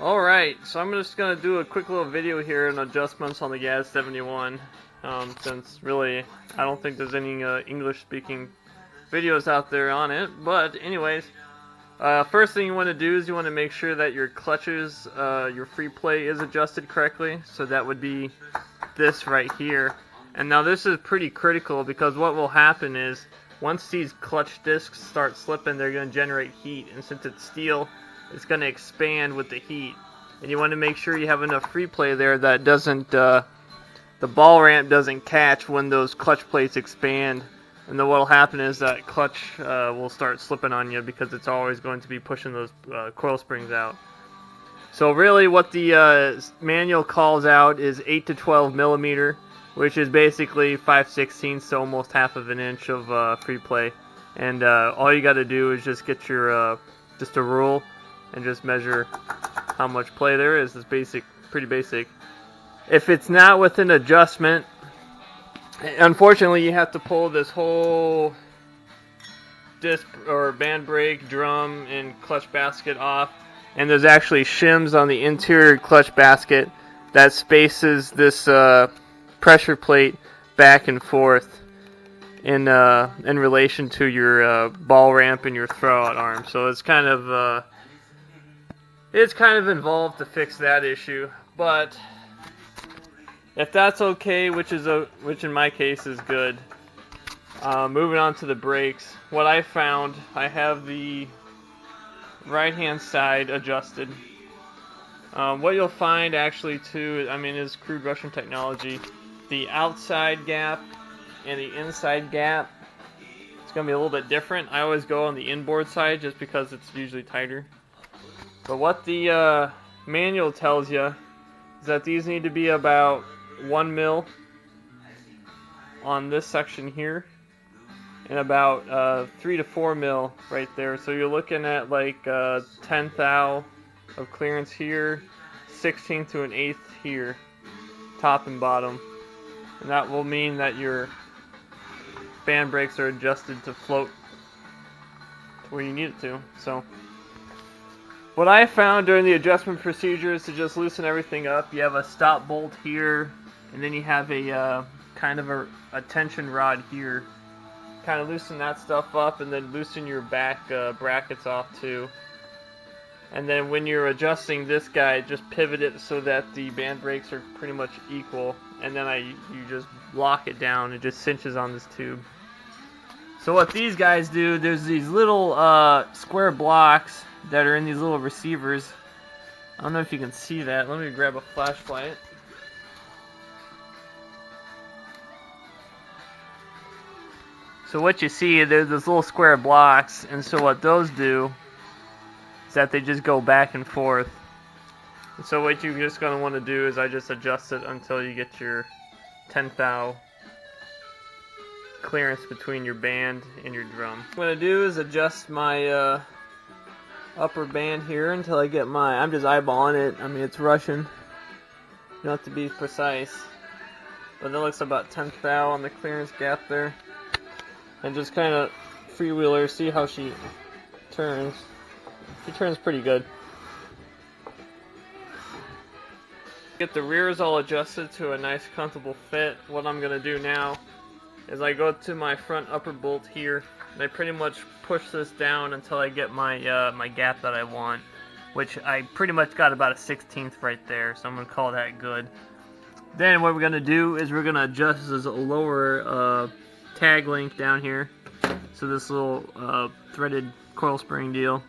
Alright, so I'm just going to do a quick little video here on adjustments on the GAZ-71, since really I don't think there's any English speaking videos out there on it. But anyways, first thing you want to do is you want to make sure that your clutches, your free play is adjusted correctly. So that would be this right here. And now this is pretty critical, because what will happen is once these clutch discs start slipping, they're going to generate heat, and since it's steel, it's going to expand with the heat. And you want to make sure you have enough free play there that doesn't, the ball ramp doesn't catch when those clutch plates expand. And then what will happen is that clutch will start slipping on you, because it's always going to be pushing those coil springs out. So really what the manual calls out is 8 to 12 millimeter, which is basically 5/16, so almost half of an inch of free play. And all you got to do is just get your just a rule and just measure how much play there is. It's basic, pretty basic. If it's not with an adjustment, unfortunately you have to pull this whole disc or band brake, drum, and clutch basket off. And there's actually shims on the interior clutch basket that spaces this pressure plate back and forth in relation to your ball ramp and your throwout arm. So it's kind of involved to fix that issue. But if that's okay, which in my case is good, moving on to the brakes. What I found, I have the right hand side adjusted. What you'll find actually too, I mean, is crude Russian technology. The outside gap and the inside gap, it's going to be a little bit different. I always go on the inboard side just because it's usually tighter. But what the manual tells you is that these need to be about 1 mil on this section here, and about 3 to 4 mil right there. So you're looking at like 10 thou of clearance here, 16th to an 1/8 here, top and bottom. And that will mean that your band brakes are adjusted to float to where you need it to. So what I found during the adjustment procedure is to just loosen everything up. You have a stop bolt here, and then you have a kind of a tension rod here. Kind of loosen that stuff up, and then loosen your back brackets off too. And then when you're adjusting this guy, just pivot it so that the band brakes are pretty much equal. And then you just lock it down. It just cinches on this tube. So what these guys do, there's these little square blocks that are in these little receivers. I don't know if you can see that. Let me grab a flashlight. So what you see, there's those little square blocks, and so what those do is that they just go back and forth. And so what you're just going to want to do is I just adjust it until you get your 10 thou clearance between your band and your drum. What I'm going to do is adjust my upper band here until I get I'm just eyeballing it. I mean, it's Russian. You don't have to be precise. But that looks about 10 thou on the clearance gap there. And just kind of freewheel her, see how she turns. She turns pretty good. Get the rears all adjusted to a nice comfortable fit. What I'm going to do now is I go to my front upper bolt here, and I pretty much push this down until I get my my gap that I want, which I pretty much got about a 16th right there, so I'm going to call that good. Then what we're going to do is we're going to adjust this lower tag link down here, so this little threaded coil spring deal,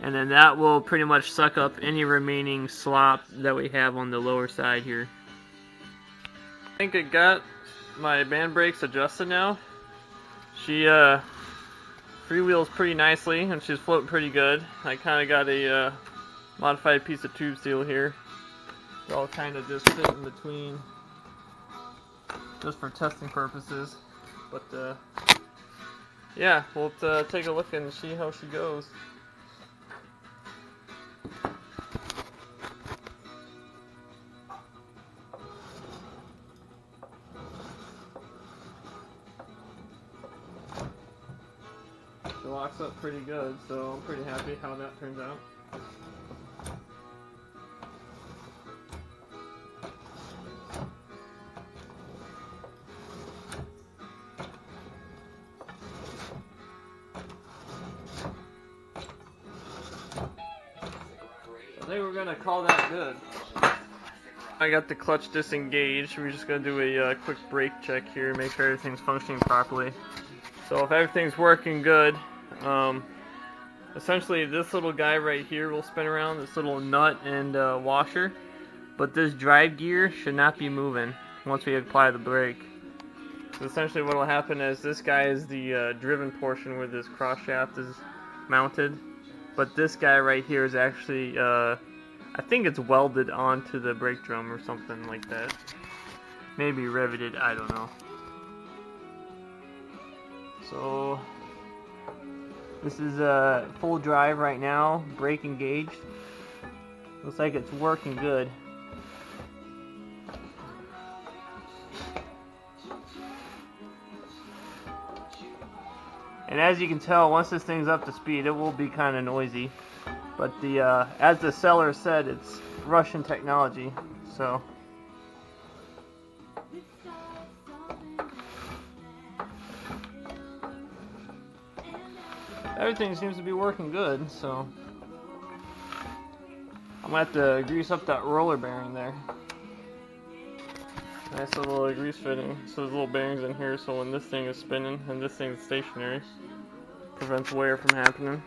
and then that will pretty much suck up any remaining slop that we have on the lower side here. I think I got my band brakes adjusted now. She freewheels pretty nicely, and she's floating pretty good. I kind of got a modified piece of tube steel here. They're all kind of just fit in between, just for testing purposes. But yeah, we'll take a look and see how she goes. It locks up pretty good, so I'm pretty happy how that turns out. I think we're gonna call that good. I got the clutch disengaged. We're just gonna do a quick brake check here, make sure everything's functioning properly. So if everything's working good, essentially this little guy right here will spin around, this little nut and washer, but this drive gear should not be moving once we apply the brake. So essentially what will happen is this guy is the driven portion where this cross shaft is mounted, but this guy right here is actually, I think it's welded onto the brake drum or something like that. Maybe riveted, I don't know. So this is full drive right now, brake engaged. Looks like it's working good. And as you can tell, once this thing's up to speed, it will be kind of noisy. But the as the seller said, it's Russian technology, so. Everything seems to be working good, so. I'm gonna have to grease up that roller bearing there. Nice little grease fitting. So there's little bearings in here, so when this thing is spinning and this thing is stationary, prevents wear from happening.